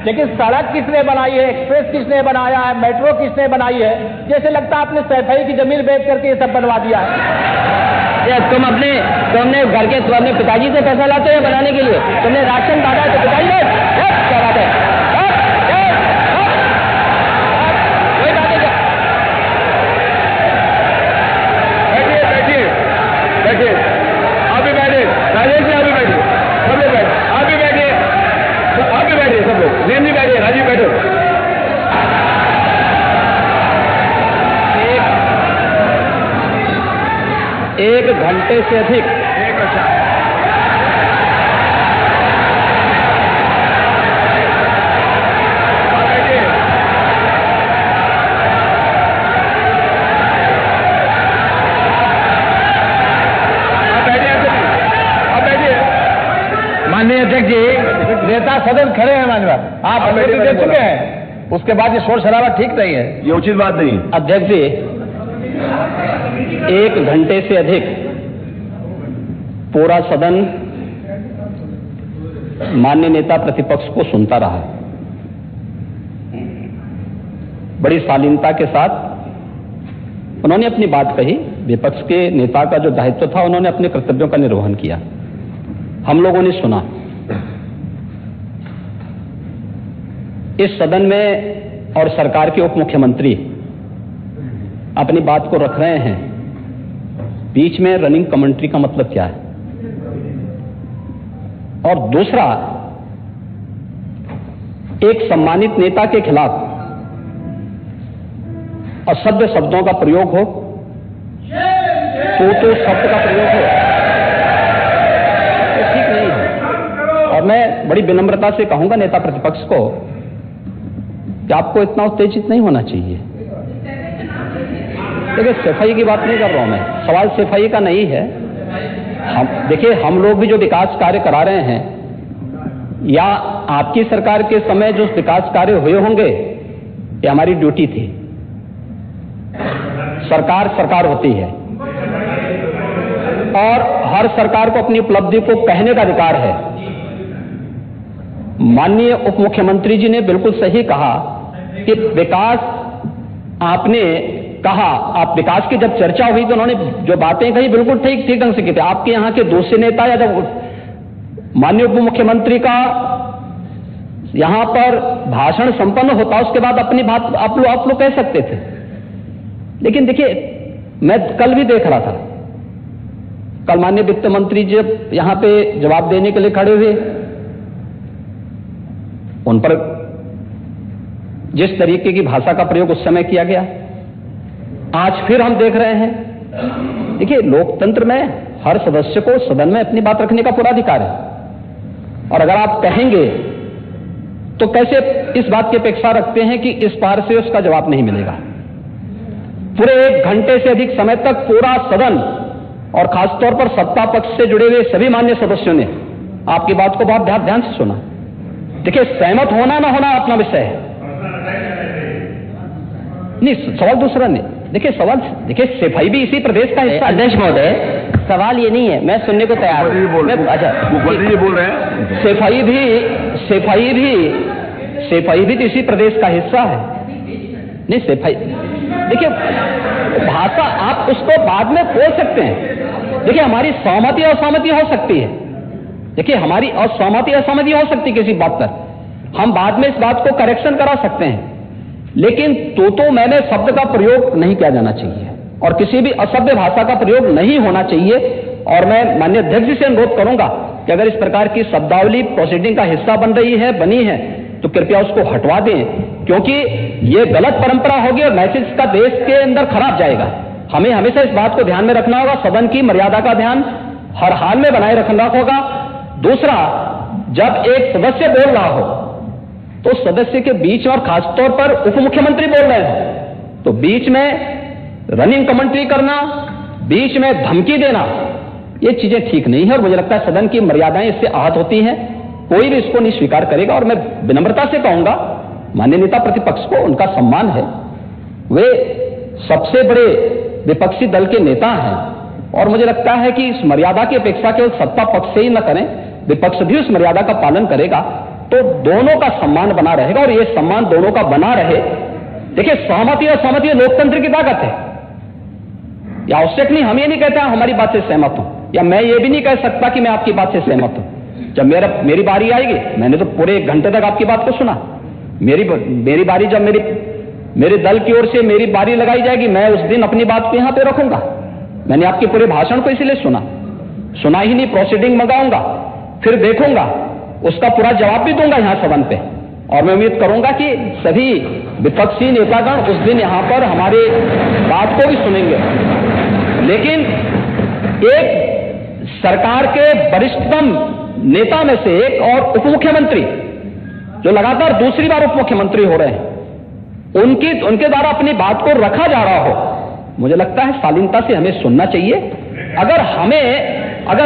लेकिन सड़क किसने बनाई है, एक्सप्रेस किसने बनाया है, मेट्रो किसने बनाई है? जैसे लगता है आपने सैफई की जमीन बेच करके ये सब बनवा दिया है। तुमने घर के अपने पिताजी से पैसा लाते हो बनाने के लिए? तुमने राशन बांटा है तो पिताजी ने क्या बात है? अभी बैठे राजेश जी, अभी बैठे सब लोग, बैठे अभी बैठे, अभी बैठे सब लोग, नेम जी बैठे, राजीव बैठो। एक घंटे से अधिक माननीय अध्यक्ष जी, नेता सदन खड़े हैं माननीय, आप अनुमति दे चुके हैं, उसके बाद ये शोर शराबा ठीक नहीं है, ये उचित बात नहीं। अध्यक्ष जी, 1 घंटे से अधिक पूरा सदन माननीय नेता प्रतिपक्ष को सुनता रहा। बड़ी शालीनता के साथ उन्होंने अपनी बात कही। विपक्ष के नेता का जो दायित्व था, उन्होंने अपने कर्तव्यों का निर्वहन किया। हम लोगों ने सुना। इस सदन में और सरकार के उप मुख्यमंत्री अपनी बात को रख रहे हैं, बीच में रनिंग कमेंट्री का मतलब क्या है? और दूसरा, एक सम्मानित नेता के खिलाफ असभ्य शब्दों का प्रयोग हो, तो शब्द का प्रयोग हो, तो ठीक नहीं है। और मैं बड़ी विनम्रता से कहूंगा नेता प्रतिपक्ष को कि आपको इतना उत्तेजित नहीं होना चाहिए। देखिए, सफाई की बात नहीं कर रहा हूं मैं, सवाल सफाई का नहीं है। देखिए, हम लोग भी जो विकास कार्य करा रहे हैं, या आपकी सरकार के समय जो विकास कार्य हुए होंगे, ये हमारी ड्यूटी थी। सरकार होती है और हर सरकार को अपनी उपलब्धि को कहने का अधिकार है। माननीय उप मुख्यमंत्री जी ने बिल्कुल सही कहा कि विकास, आपने कहा, आप विकास की जब चर्चा हुई तो उन्होंने जो बातें कही बिल्कुल ठीक ढंग से की थी। आपके यहां के दूसरे नेता या जब माननीय उप मुख्यमंत्री का यहां पर भाषण संपन्न होता, उसके बाद अपनी बात आप लोग कह सकते थे। लेकिन देखिए, मैं कल भी देख रहा था, कल माननीय वित्त मंत्री जब यहां पे जवाब देने के लिए खड़े हुए, उन पर जिस तरीके की भाषा का प्रयोग उस समय किया गया, आज फिर हम देख रहे हैं। देखिए, लोकतंत्र में हर सदस्य को सदन में अपनी बात रखने का पूरा अधिकार है, और अगर आप कहेंगे तो कैसे इस बात की अपेक्षा रखते हैं कि इस पार से उसका जवाब नहीं मिलेगा? पूरे 1 घंटे से अधिक समय तक पूरा सदन और खासतौर पर सत्ता पक्ष से जुड़े हुए सभी मान्य सदस्यों ने आपकी बात को बहुत ध्यान से सुना। देखिए, सहमत होना ना होना अपना विषय है, नहीं, सवाल दूसरा नहीं। देखिए, सवाल, देखिए, सफाई भी इसी प्रदेश का हिस्सा। अध्यक्ष महोदय, सवाल ये नहीं है, मैं सुनने को तैयार हूं। अच्छा, मुख्यमंत्री बोल रहे हैं, सफाई भी तो इसी प्रदेश का हिस्सा है। नहीं, सफाई, देखिए, भाषा आप उसको बाद में बोल सकते हैं। देखिए, हमारी सहमति असहमति हो सकती है। देखिए, हमारी असहमति असहमति हो सकती है किसी बात पर, हम बाद में इस बात को करेक्शन करा सकते हैं। लेकिन तो मैंने शब्द का प्रयोग नहीं किया जाना चाहिए, और किसी भी असभ्य भाषा का प्रयोग नहीं होना चाहिए। और मैं माननीय अध्यक्ष जी से अनुरोध करूंगा कि अगर इस प्रकार की शब्दावली प्रोसीडिंग का हिस्सा बनी है तो कृपया उसको हटवा दें, क्योंकि ये गलत परंपरा होगी और मैसेज का देश के अंदर खराब जाएगा। हमें हमेशा इस बात को ध्यान में रखना होगा, सदन की मर्यादा का ध्यान हर हाल में बनाए रखना होगा। दूसरा, जब एक सदस्य बोल रहा हो तो सदस्य के बीच में, और खासतौर पर उप मुख्यमंत्री बोल रहे हैं, तो बीच में रनिंग कमेंट्री करना, बीच में धमकी देना, ये चीजें ठीक नहीं है। और मुझे लगता है सदन की मर्यादाएं इससे आहत होती हैं, कोई भी इसको नहीं स्वीकार करेगा। और मैं विनम्रता से कहूंगा, माननीय नेता प्रतिपक्ष को उनका सम्मान है, वे सबसे बड़े विपक्षी दल के नेता हैं, और मुझे लगता है कि इस मर्यादा की अपेक्षा केवल सत्ता पक्ष से ही न करें, विपक्ष भी उस मर्यादा का पालन करेगा। तो दोनों का सम्मान बना रहेगा, और ये सम्मान दोनों का बना रहे। देखिए, सहमति और सहमति लोकतंत्र की ताकत है, या आवश्यक नहीं। हम ये नहीं कहते हमारी बात से सहमत हूं, या मैं ये भी नहीं कह सकता कि मैं आपकी बात से सहमत हूं। जब मेरी बारी आएगी, मैंने तो पूरे 1 घंटे तक आपकी बात को सुना। मेरी बारी जब मेरे दल की ओर से मेरी बारी लगाई जाएगी, मैं उस दिन अपनी बात को यहां पे रखूंगा। मैंने आपके पूरे भाषण को इसीलिए सुना ही नहीं, प्रोसीडिंग मंगाऊंगा, फिर देखूंगा, उसका पूरा जवाब भी दूंगा यहां सदन पे। और मैं उम्मीद करूंगा कि सभी विपक्षी नेतागण उस दिन यहां पर हमारी बात को भी सुनेंगे। लेकिन एक सरकार के वरिष्ठतम नेता में से एक और उप मुख्यमंत्री, जो लगातार दूसरी बार उप मुख्यमंत्री हो रहे हैं, उनके द्वारा अपनी बात को रखा जा रहा हो, मुझे लगता है शालीनता से हमें सुनना चाहिए। अगर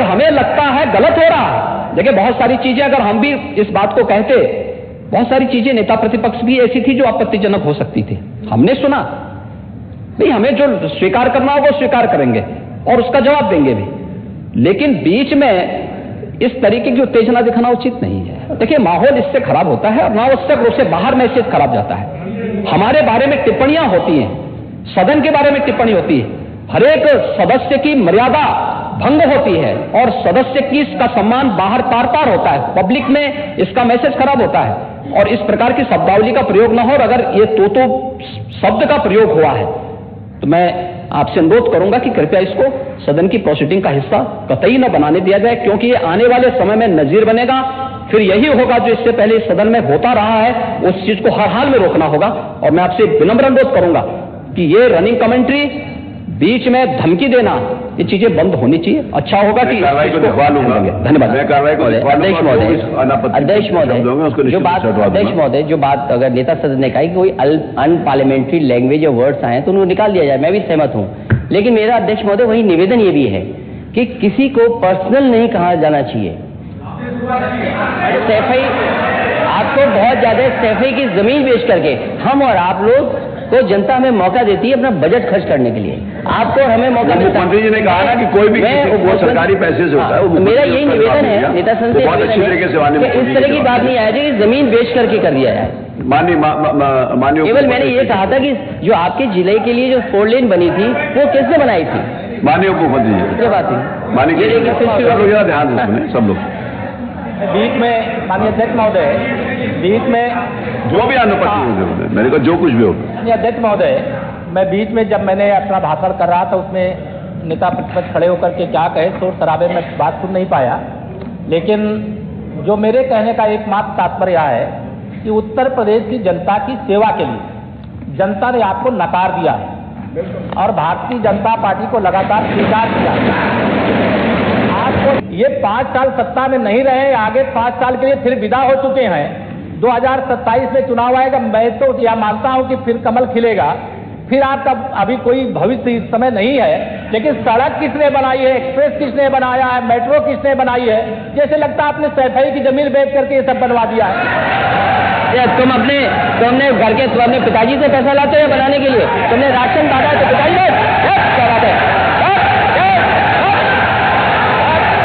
हमें लगता है गलत हो रहा है, देखिए बहुत सारी चीजें अगर हम भी इस बात को कहते, बहुत सारी चीजें नेता प्रतिपक्ष भी ऐसी थी जो आपत्तिजनक हो सकती थी, हमने सुना नहीं। हमें जो स्वीकार करना हो वो स्वीकार करेंगे और उसका जवाब देंगे भी, लेकिन बीच में इस तरीके की उत्तेजना दिखाना उचित नहीं है। देखिए, माहौल इससे खराब होता है और अनावश्यक रूप से बाहर मैसेज खराब जाता है। हमारे बारे में टिप्पणियां होती हैं, सदन के बारे में टिप्पणी होती है, हर एक सदस्य की मर्यादा भंग होती है और सदस्य की इसका सम्मान बाहर तार होता है, पब्लिक में इसका मैसेज खराब होता है। और इस प्रकार की शब्दावली का प्रयोग न हो, और अगर ये तो शब्द का प्रयोग हुआ है तो मैं आपसे अनुरोध करूंगा कि कृपया इसको सदन की प्रोसीडिंग का हिस्सा कतई न बनाने दिया जाए, क्योंकि ये आने वाले समय में नजीर बनेगा। फिर यही होगा जो इससे पहले इस सदन में होता रहा है, उस चीज को हर हाल में रोकना होगा। और मैं आपसे विनम्र अनुरोध करूंगा कि ये रनिंग कमेंट्री, बीच में धमकी देना, ये चीजें बंद होनी चाहिए। अच्छा होगा कि धन्यवाद। अध्यक्ष महोदय, जो बात अगर नेता सदन ने कहा कि कोई अनपार्लियामेंट्री लैंग्वेज या वर्ड्स आए तो उनको निकाल दिया जाए, मैं भी सहमत हूं। लेकिन मेरा अध्यक्ष महोदय वही निवेदन ये भी है कि किसी को पर्सनल नहीं कहा जाना चाहिए। सैफई, आपको बहुत ज्यादा सैफई की जमीन बेच करके हम और आप लोग को जनता हमें मौका देती है अपना बजट खर्च करने के लिए, आपको और हमें मौका मिलता है। मंत्री जी ने कहा ना कि कोई भी वो सरकारी पैसे से होता है। मेरा यही निवेदन है नेता संसद से, इस तरह की बात नहीं आए कि जमीन बेच करके कर दिया जाए। माननीय केवल मैंने ये कहा था कि जो आपके जिले के लिए जो 4 लेन बनी थी वो किसने बनाई थी? माननीय उप मुख्यमंत्री जी। ये बात है, माननीय सब लोग ध्यान से सुने, सब लोग। बीच में माननीय अध्यक्ष महोदय, बीच में जो भी अनुपस्थित, मैंने कहा जो कुछ भी हो। अध्यक्ष महोदय, मैं बीच में जब मैंने अपना भाषण कर रहा था उसमें नेता प्रतिपक्ष खड़े होकर के क्या कहे, शोर शराबे में बात सुन नहीं पाया। लेकिन जो मेरे कहने का एकमात्र तात्पर्य है कि उत्तर प्रदेश की जनता की सेवा के लिए जनता ने आपको नकार दिया है और भारतीय जनता पार्टी को लगातार स्वीकार किया। आपको ये 5 साल सत्ता में नहीं रहे, आगे 5 साल के लिए फिर विदा हो चुके हैं। 2027 में चुनाव आएगा, मैं तो यह मानता हूं कि फिर कमल खिलेगा, फिर आपका अभी कोई भविष्य इस समय नहीं है। लेकिन सड़क किसने बनाई है, एक्सप्रेस किसने बनाया है, मेट्रो किसने बनाई है? जैसे लगता है आपने सैफई की जमीन बेच करके ये सब बनवा दिया है। तुमने घर के अपने पिताजी से पैसा लाते हैं बनाने के लिए, तुमने राशन काटा तो पिताजी ने क्या बात है।